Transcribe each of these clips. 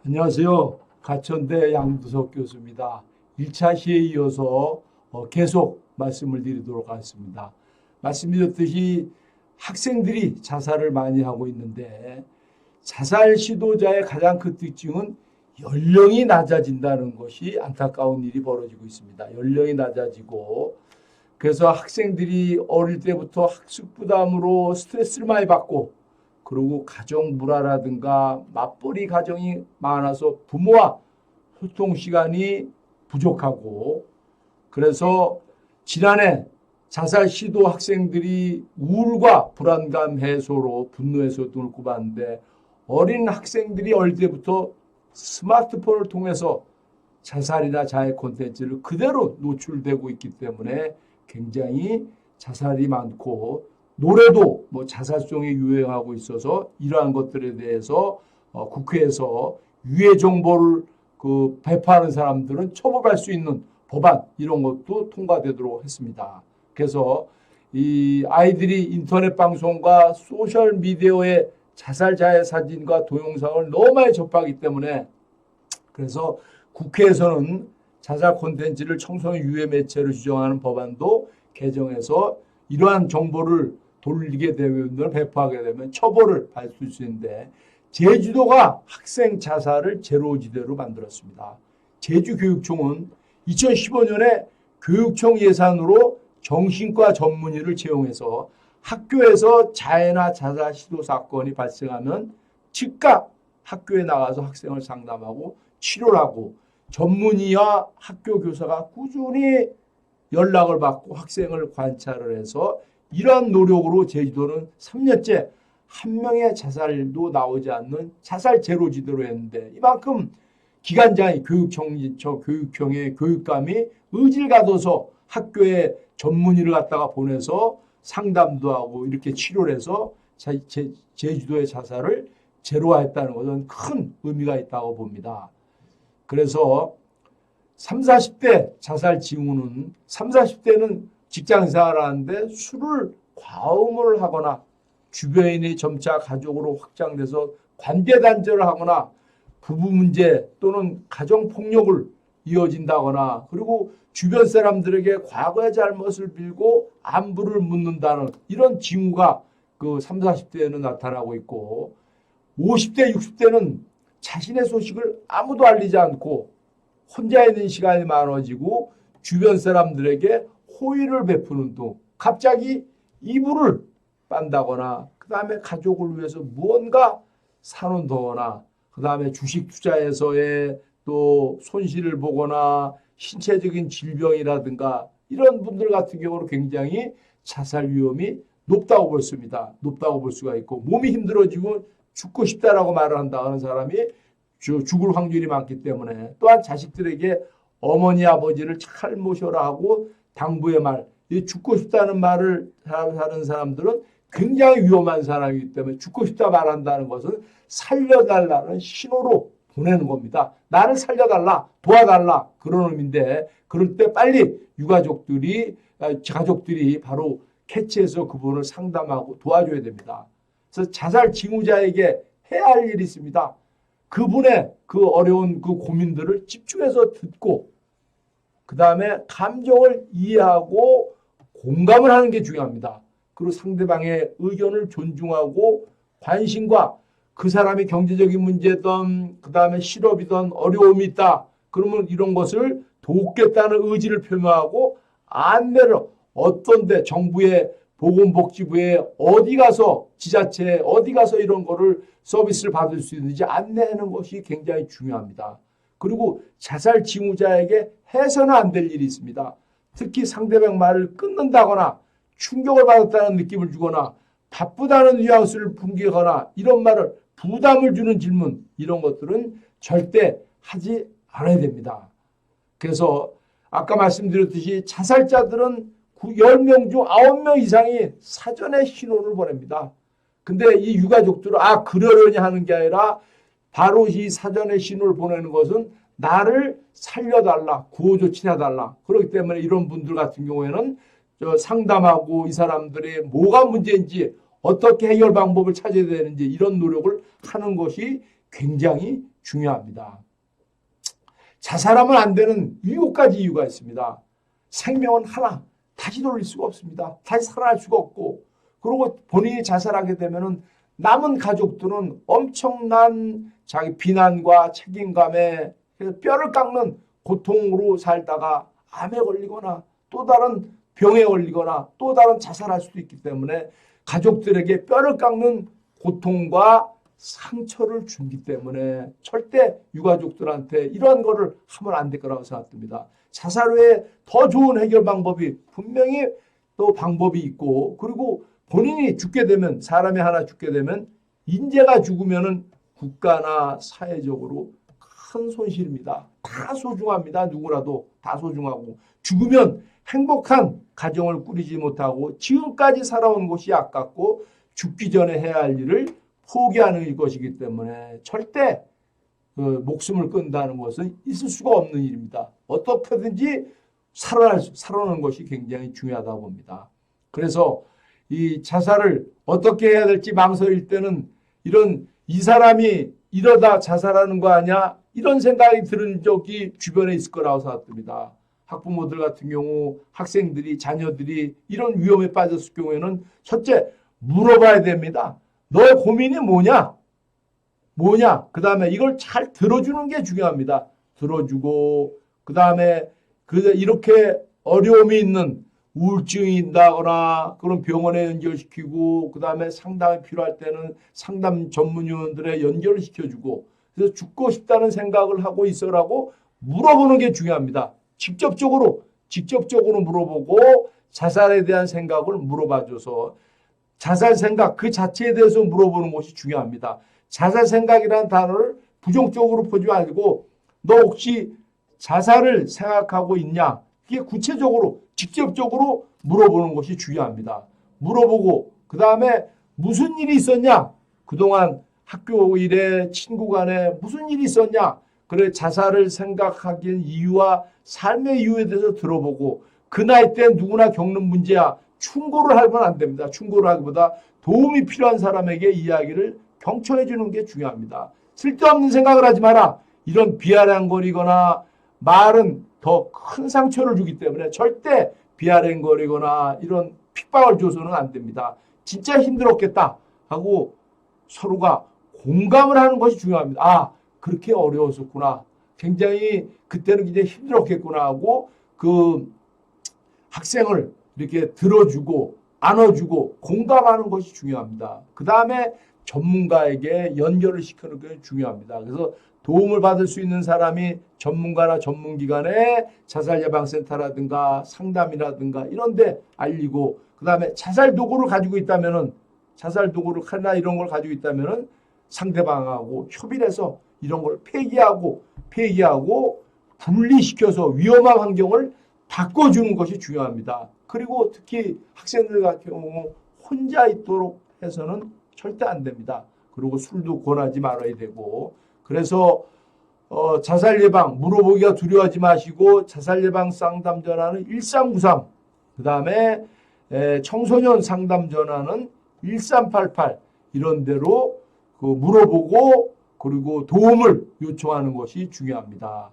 안녕하세요. 가천대 양두석 교수입니다. 1차 시에 이어서 계속 말씀을 드리도록 하겠습니다. 말씀드렸듯이 학생들이 자살을 많이 하고 있는데 자살 시도자의 가장 큰 특징은 연령이 낮아진다는 것이 안타까운 일이 벌어지고 있습니다. 연령이 낮아지고 그래서 학생들이 어릴 때부터 학습 부담으로 스트레스를 많이 받고 그리고 가정 불화라든가 맞벌이 가정이 많아서 부모와 소통 시간이 부족하고 그래서 지난해 자살 시도 학생들이 우울과 불안감 해소로 분노 해소 등을 꼽았는데 어린 학생들이 어릴 때부터 스마트폰을 통해서 자살이나 자해 콘텐츠를 그대로 노출되고 있기 때문에 굉장히 자살이 많고 노래도 자살송이 유행하고 있어서 이러한 것들에 대해서 국회에서 유해 정보를 배포하는 사람들은 처벌할 수 있는 법안 이런 것도 통과되도록 했습니다. 그래서 이 아이들이 인터넷 방송과 소셜 미디어의 자살 자해 사진과 동영상을 너무 많이 접하기 때문에 그래서 국회에서는 자살 콘텐츠를 청소년 유해 매체로 지정하는 법안도 개정해서 이러한 정보를 돌리게 되면 배포하게 되면 처벌을 받을 수 있는데 제주도가 학생 자살을 제로지대로 만들었습니다. 제주교육청은 2015년에 교육청 예산으로 정신과 전문의를 채용해서 학교에서 자해나 자살 시도 사건이 발생하면 즉각 학교에 나가서 학생을 상담하고 치료를 하고 전문의와 학교 교사가 꾸준히 연락을 받고 학생을 관찰을 해서 이러한 노력으로 제주도는 3년째 한 명의 자살도 나오지 않는 자살 제로지대로 했는데 이만큼 기관장이 교육청의 교육감이 의지를 가둬서 학교에 전문의를 갖다가 보내서 상담도 하고 이렇게 치료를 해서 제주도의 자살을 제로화했다는 것은 큰 의미가 있다고 봅니다. 그래서 30, 40대 자살 징후는 30, 40대는 직장생활을 하는데 술을 과음을 하거나 주변인이 점차 가족으로 확장돼서 관계 단절을 하거나 부부 문제 또는 가정 폭력을 이어진다거나 그리고 주변 사람들에게 과거의 잘못을 빌고 안부를 묻는다는 이런 징후가 30, 40대에는 나타나고 있고 50대, 60대는 자신의 소식을 아무도 알리지 않고 혼자 있는 시간이 많아지고 주변 사람들에게 호의를 베푸는 등 갑자기 이불을 빤다거나 그 다음에 가족을 위해서 무언가 사놓거나 그 다음에 주식 투자에서의 또 손실을 보거나 신체적인 질병이라든가 이런 분들 같은 경우는 굉장히 자살 위험이 높다고 볼 수가 있고 몸이 힘들어지고 죽고 싶다라고 말을 한다는 사람이 죽을 확률이 많기 때문에 또한 자식들에게 어머니 아버지를 잘 모셔라 하고 당부의 말, 죽고 싶다는 말을 하는 사람들은 굉장히 위험한 사람이기 때문에 죽고 싶다 말한다는 것은 살려달라는 신호로 보내는 겁니다. 나를 살려달라, 도와달라 그런 의미인데 그럴 때 빨리 가족들이 바로 캐치해서 그분을 상담하고 도와줘야 됩니다. 그래서 자살 징후자에게 해야 할 일이 있습니다. 그분의 어려운 고민들을 집중해서 듣고 그 다음에 감정을 이해하고 공감을 하는 게 중요합니다. 그리고 상대방의 의견을 존중하고 관심과 그 사람이 경제적인 문제든 그 다음에 실업이든 어려움이 있다. 그러면 이런 것을 돕겠다는 의지를 표명하고 안내를 어떤데 정부의 보건복지부에 어디 가서 지자체에 어디 가서 이런 거를 서비스를 받을 수 있는지 안내하는 것이 굉장히 중요합니다. 그리고 자살 징후자에게 해서는 안 될 일이 있습니다. 특히 상대방 말을 끊는다거나 충격을 받았다는 느낌을 주거나 바쁘다는 뉘앙스를 풍기거나 이런 말을 부담을 주는 질문 이런 것들은 절대 하지 않아야 됩니다. 그래서 아까 말씀드렸듯이 자살자들은 10명 중 9명 이상이 사전에 신호를 보냅니다. 근데 이 유가족들은 그러려니 하는 게 아니라 바로 이 사전에 신호를 보내는 것은 나를 살려달라, 구호조치를 해달라. 그렇기 때문에 이런 분들 같은 경우에는 상담하고 이 사람들의 뭐가 문제인지 어떻게 해결 방법을 찾아야 되는지 이런 노력을 하는 것이 굉장히 중요합니다. 자살하면 안 되는 7가지 이유가 있습니다. 생명은 하나, 다시 돌릴 수가 없습니다. 다시 살아날 수가 없고, 그리고 본인이 자살하게 되면은 남은 가족들은 엄청난 자기 비난과 책임감에 뼈를 깎는 고통으로 살다가 암에 걸리거나 또 다른 병에 걸리거나 또 다른 자살할 수도 있기 때문에 가족들에게 뼈를 깎는 고통과 상처를 주기 때문에 절대 유가족들한테 이러한 거를 하면 안 될 거라고 생각됩니다. 자살 외에 더 좋은 해결 방법이 분명히 또 방법이 있고, 그리고 본인이 죽게 되면, 사람이 하나 죽게 되면 인재가 죽으면은 국가나 사회적으로 큰 손실입니다. 다 소중합니다. 누구라도 다 소중하고, 죽으면 행복한 가정을 꾸리지 못하고 지금까지 살아온 것이 아깝고 죽기 전에 해야 할 일을 포기하는 것이기 때문에 절대 목숨을 끊는다는 것은 있을 수가 없는 일입니다. 어떻게든지 살아나는 것이 굉장히 중요하다고 봅니다. 그래서 이 자살을 어떻게 해야 될지 망설일 때는 이 사람이 이러다 자살하는 거 아니야? 이런 생각이 드는 적이 주변에 있을 거라고 생각됩니다. 학부모들 같은 경우 학생들이, 자녀들이 이런 위험에 빠졌을 경우에는 첫째 물어봐야 됩니다. 너의 고민이 뭐냐? 그 다음에 이걸 잘 들어주는 게 중요합니다. 들어주고, 그 다음에 이렇게 어려움이 있는 우울증이 있다거나 그런 병원에 연결시키고, 그 다음에 상담이 필요할 때는 상담 전문의원들에 연결을 시켜주고, 그래서 죽고 싶다는 생각을 하고 있어라고 물어보는 게 중요합니다. 직접적으로 물어보고 자살에 대한 생각을 물어봐줘서 자살 생각 그 자체에 대해서 물어보는 것이 중요합니다. 자살 생각이라는 단어를 부정적으로 보지 말고 너 혹시 자살을 생각하고 있냐? 이게 구체적으로 직접적으로 물어보는 것이 중요합니다. 물어보고 그 다음에 무슨 일이 있었냐? 그동안 학교 일에 친구 간에 무슨 일이 있었냐? 그래 자살을 생각하기엔 이유와 삶의 이유에 대해서 들어보고 그 나이 때 누구나 겪는 문제야. 충고를 하면 안 됩니다. 충고를 하기보다 도움이 필요한 사람에게 이야기를 경청해 주는 게 중요합니다. 쓸데없는 생각을 하지 마라. 이런 비아냥거리거나 말은 더 큰 상처를 주기 때문에 절대 비아냥거리거나 이런 핍박을 줘서는 안 됩니다. 진짜 힘들었겠다 하고 서로가 공감을 하는 것이 중요합니다. 아, 그렇게 어려웠었구나. 굉장히 그때는 굉장히 힘들었겠구나 하고 그 학생을 이렇게 들어주고 안아주고 공감하는 것이 중요합니다. 그 다음에 전문가에게 연결을 시키는 게 중요합니다. 그래서 도움을 받을 수 있는 사람이 전문가나 전문기관의 자살예방센터라든가 상담이라든가 이런 데 알리고, 그 다음에 자살 도구를 가지고 있다면은 자살 도구를 칼이나 이런 걸 가지고 있다면은 상대방하고 협의를 해서 이런 걸 폐기하고 분리시켜서 위험한 환경을 바꿔주는 것이 중요합니다. 그리고 특히 학생들 같은 경우 혼자 있도록 해서는 절대 안 됩니다. 그리고 술도 권하지 말아야 되고, 그래서 자살 예방 물어보기가 두려워하지 마시고 자살 예방 상담 전화는 1393, 그 다음에 청소년 상담 전화는 1388 이런 데로 물어보고 그리고 도움을 요청하는 것이 중요합니다.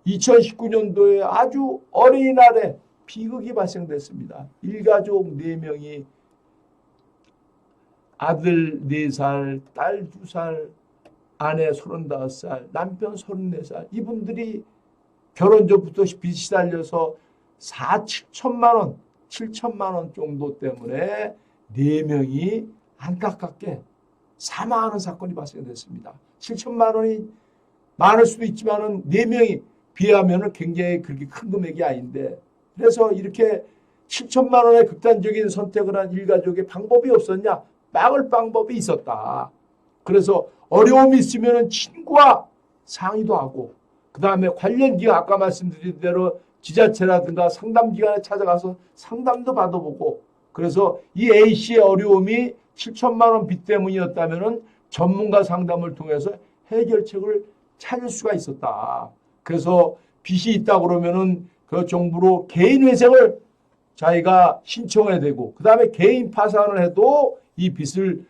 2019년도에 아주 어린이날에 비극이 발생됐습니다. 일가족 4명이 아들 4살, 딸 2살, 아내 35살, 남편 34살 이분들이 결혼 전부터 빚이 달려서 7천만 원 정도 때문에 4명이 안타깝게 사망하는 사건이 발생됐습니다. 7천만 원이 많을 수도 있지만은 4명이 비하면은 굉장히 그렇게 큰 금액이 아닌데, 그래서 이렇게 7천만 원의 극단적인 선택을 한 일가족의 방법이 없었냐? 막을 방법이 있었다. 그래서 어려움이 있으면은 친구와 상의도 하고, 그 다음에 관련 기관 아까 말씀드린 대로 지자체라든가 상담기관에 찾아가서 상담도 받아보고, 그래서 이 A씨의 어려움이 7천만 원 빚 때문이었다면은 전문가 상담을 통해서 해결책을 찾을 수가 있었다. 그래서 빚이 있다 그러면은 그 정부로 개인 회생을 자기가 신청해야 되고, 그 다음에 개인 파산을 해도 이 빚을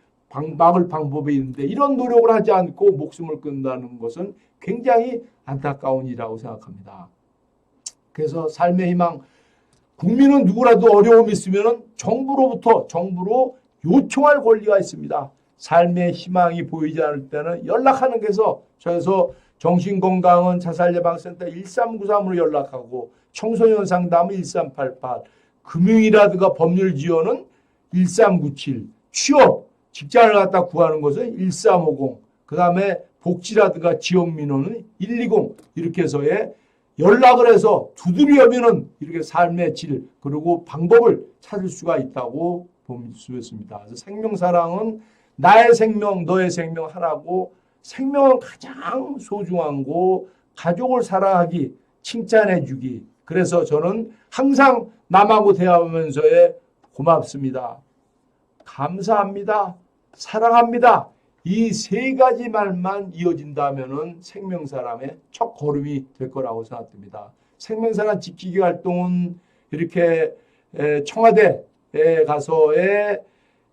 막을 방법이 있는데 이런 노력을 하지 않고 목숨을 끊는다는 것은 굉장히 안타까운 일이라고 생각합니다. 그래서 삶의 희망, 국민은 누구라도 어려움이 있으면 정부로 요청할 권리가 있습니다. 삶의 희망이 보이지 않을 때는 연락하는 게서 저에서 정신건강은 자살예방센터 1393으로 연락하고 청소년 상담은 1388, 금융이라든가 법률 지원은 1397, 취업, 직장을 갖다 구하는 것은 1350, 그 다음에 복지라든가 지역민원은 120 이렇게 해서의 연락을 해서 두드려면은 이렇게 삶의 질 그리고 방법을 찾을 수가 있다고 볼 수 있습니다. 그래서 생명사랑은 나의 생명, 너의 생명 하나고 생명은 가장 소중한 거 가족을 사랑하기, 칭찬해 주기. 그래서 저는 항상 남하고 대화하면서의 고맙습니다. 감사합니다. 사랑합니다. 이 세 가지 말만 이어진다면은 생명사랑의 첫 걸음이 될 거라고 생각됩니다. 생명사랑 지키기 활동은 이렇게 청와대에 가서의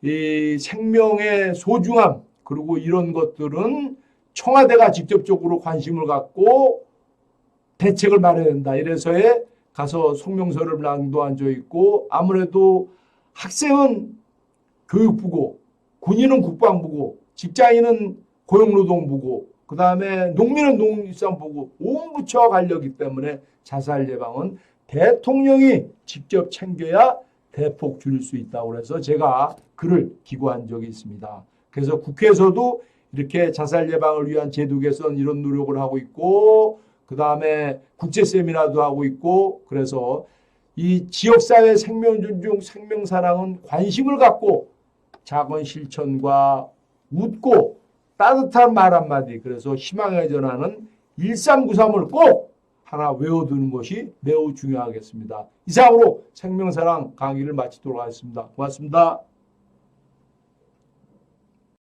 이 생명의 소중함 그리고 이런 것들은 청와대가 직접적으로 관심을 갖고 대책을 마련해야 된다. 이래서에 가서 성명서를 낭독한 있고 아무래도 학생은 교육부고 군인은 국방부고 직장인은 고용노동부고 그 다음에 농민은 농림수산부고 온 부처가 관련이기 때문에 자살 예방은 대통령이 직접 챙겨야 대폭 줄일 수 있다고 해서 제가 글을 기고한 적이 있습니다. 그래서 국회에서도 이렇게 자살 예방을 위한 제도 개선 이런 노력을 하고 있고 그 다음에 국제 세미나도 하고 있고 그래서 이 지역사회 생명 존중 생명 사랑은 관심을 갖고 작은 실천과 웃고 따뜻한 말 한마디 그래서 희망의 전하는 1393을 꼭 하나 외워두는 것이 매우 중요하겠습니다. 이상으로 생명사랑 강의를 마치도록 하겠습니다. 고맙습니다.